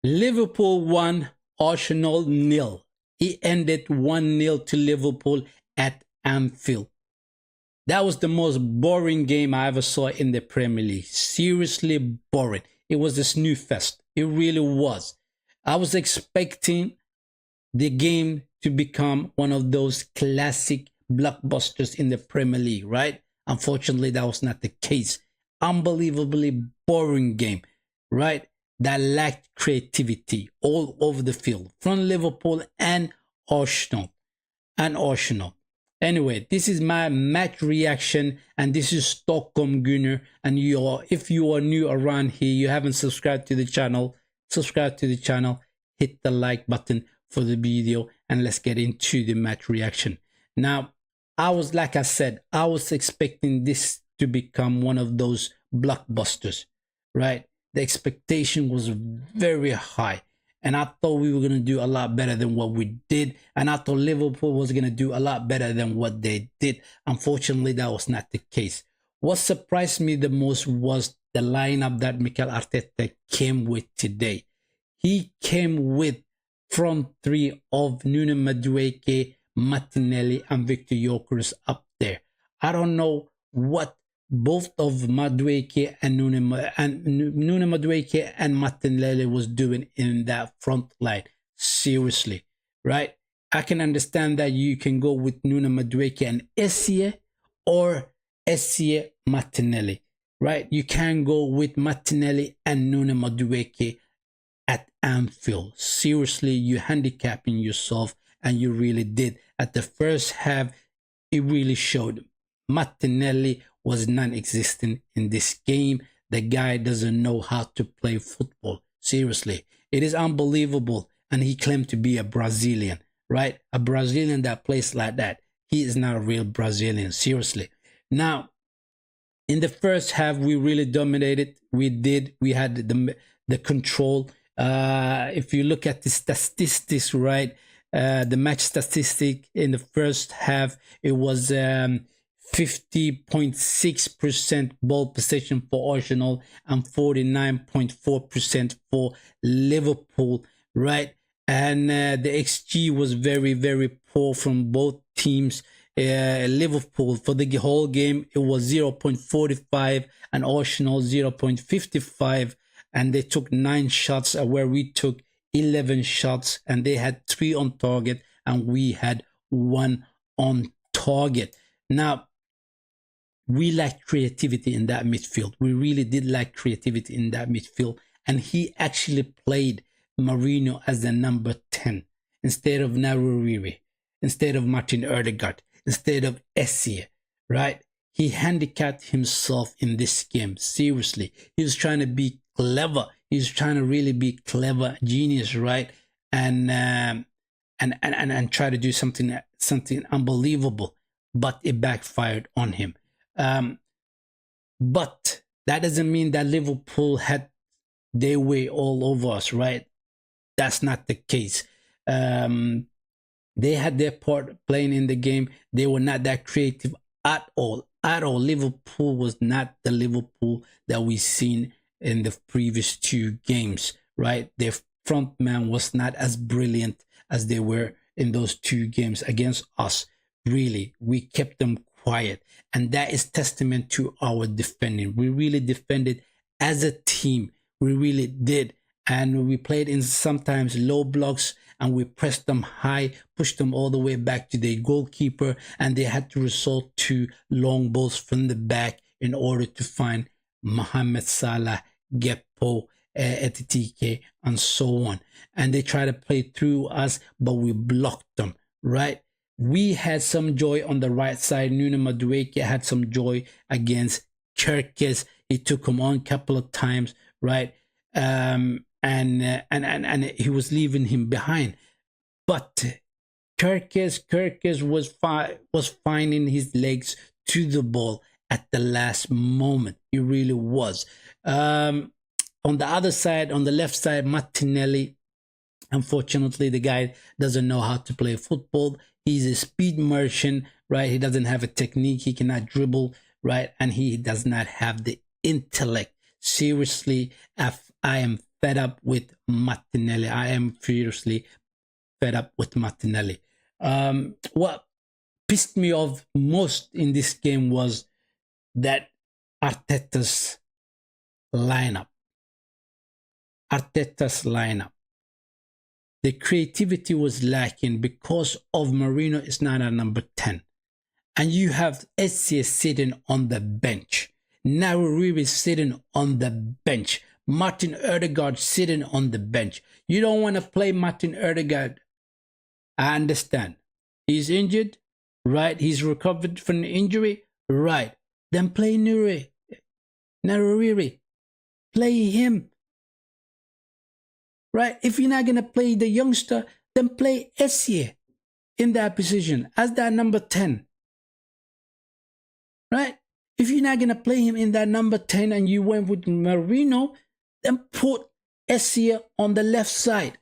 Liverpool 1, Arsenal nil. It ended 1-0 to Liverpool at Anfield. That was the most boring game I ever saw in the Premier League. Seriously boring. It was a snooze fest. It really was. I was expecting the game to become one of those classic blockbusters in the Premier League, right? Unfortunately, that was not the case. Unbelievably boring game, right? That lacked creativity all over the field from Liverpool and Arsenal. Anyway, this is my match reaction, and this is Stockholm Gunner. And if you are new around here, you haven't subscribed to the channel, subscribe to the channel, hit the like button for the video, and let's get into the match reaction. Now, like I said, I was expecting this to become one of those blockbusters, right? The expectation was very high, and I thought we were going to do a lot better than what we did, and I thought Liverpool was going to do a lot better than what they did. Unfortunately, that was not the case. What surprised me the most was the lineup that Mikel Arteta came with today. He came with front three of Nuno Madueke, Martinelli, and Victor Gyökeres up there. I don't know what both of Madueke and Nuno Madueke and Martinelli was doing in that front line. Seriously, right? I can understand that you can go with Nuno Madueke and Essie, or Essie Martinelli, right? You can go with Martinelli and Nuno Madueke at Anfield. Seriously, you're handicapping yourself, and you really did. At the first half, it really showed. Martinelli was non-existent in this game. The guy doesn't know how to play football. Seriously, it is unbelievable. And he claimed to be a Brazilian, right? A Brazilian that plays like that. He is not a real Brazilian, seriously. Now, in the first half, we really dominated. We had the control. If you look at the statistics, right? The match statistic in the first half, it was 50.6% ball possession for Arsenal and 49.4% for Liverpool, right? And the XG was very, very poor from both teams. Liverpool, for the whole game, it was 0.45 and Arsenal 0.55. And they took 9 shots where we took 11 shots, and they had 3 on target and we had 1 on target. Now, we lacked creativity in that midfield. We really did lack creativity in that midfield. And he actually played Mourinho as the number 10 instead of Naruriri, instead of Martin Odegaard, instead of Essie, right? He handicapped himself in this game. Seriously, he was trying to be clever. He's trying to really be clever, genius, right? And try to do something unbelievable, but it backfired on him. But that doesn't mean that Liverpool had their way all over us, right? That's not the case. They had their part playing in the game. They were not that creative at all. Liverpool was not the Liverpool that we've seen in the previous 2 games, right? Their front man was not as brilliant as they were in those 2 games against us. Really, we kept them quiet, and that is testament to our defending. We really defended as a team. We really did, and we played in sometimes low blocks, and we pressed them high, pushed them all the way back to their goalkeeper, and they had to resort to long balls from the back in order to find Mohamed Salah, Gakpo, Etitike, and so on. And they tried to play through us, but we blocked them, right? We had some joy on the right side. Nuno Madueke had some joy against Kerkez. He took him on a couple of times, right? And he was leaving him behind. But Kerkez was finding his legs to the ball at the last moment. He really was. On the other side, on the left side, Martinelli, unfortunately, the guy doesn't know how to play football. He's a speed merchant, right? He doesn't have a technique. He cannot dribble, right? And he does not have the intellect. Seriously, I am fed up with Martinelli. I am furiously fed up with Martinelli. What pissed me off most in this game was that Arteta's lineup. The creativity was lacking because of Marino is not a number 10. And you have Essien sitting on the bench. Naruri sitting on the bench. Martin Odegaard sitting on the bench. You don't want to play Martin Odegaard. I understand. He's injured. Right. He's recovered from the injury. Right. Then play Naruri. Play him. Right? If you're not going to play the youngster, then play Essien in that position as that number 10. Right? If you're not going to play him in that number 10 and you went with Marino, then put Essien on the left side.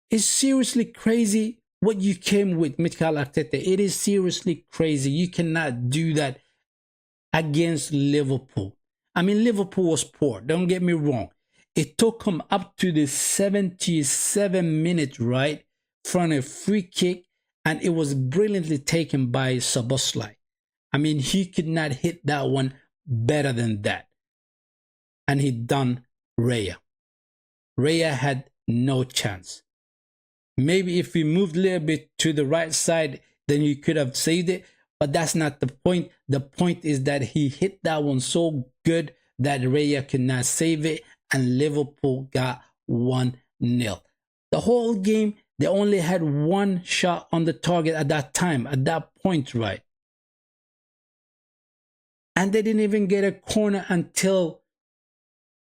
It's seriously crazy what you came with, Mikel Arteta. It is seriously crazy. You cannot do that against Liverpool. I mean, Liverpool was poor. Don't get me wrong. It took him up to the 77 minutes, right, from a free kick, and it was brilliantly taken by Szoboszlai. I mean, he could not hit that one better than that. And he done Raya. Raya had no chance. Maybe if he moved a little bit to the right side, then he could have saved it. But that's not the point. The point is that he hit that one so good that Raya could not save it. And Liverpool got 1-0. The whole game, they only had one shot on the target at that time, at that point, right? And they didn't even get a corner until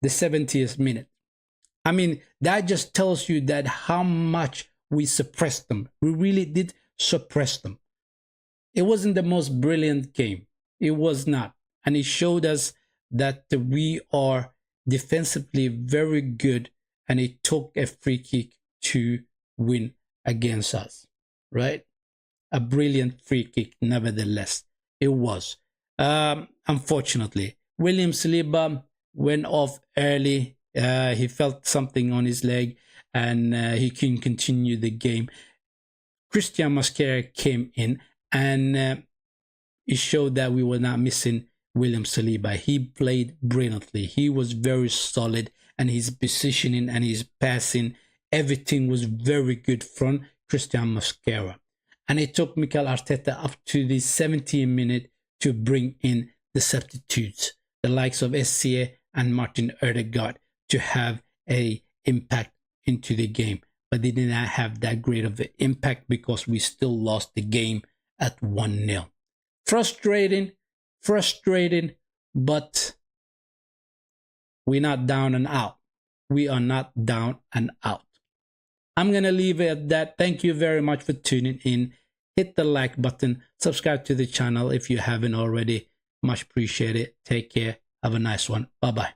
the 70th minute. I mean, that just tells you that how much we suppressed them. We really did suppress them. It wasn't the most brilliant game. It was not. And it showed us that we are defensively very good, and it took a free kick to win against us, right? A brilliant free kick, nevertheless. It was. Unfortunately, William Saliba went off early. He felt something on his leg, and he couldn't continue the game. Christian Mosquera came in, and it showed that we were not missing William Saliba. He played brilliantly. He was very solid, and his positioning and his passing, everything was very good from Christian Mosquera. And it took Mikel Arteta up to the 70th minute to bring in the substitutes, the likes of Essien and Martin Odegaard, to have an impact into the game. But they did not have that great of an impact because we still lost the game at 1-0. Frustrating, but we're not down and out. We are not down and out. I'm going to leave it at that. Thank you very much for tuning in. Hit the like button. Subscribe to the channel if you haven't already. Much appreciated. Take care. Have a nice one. Bye-bye.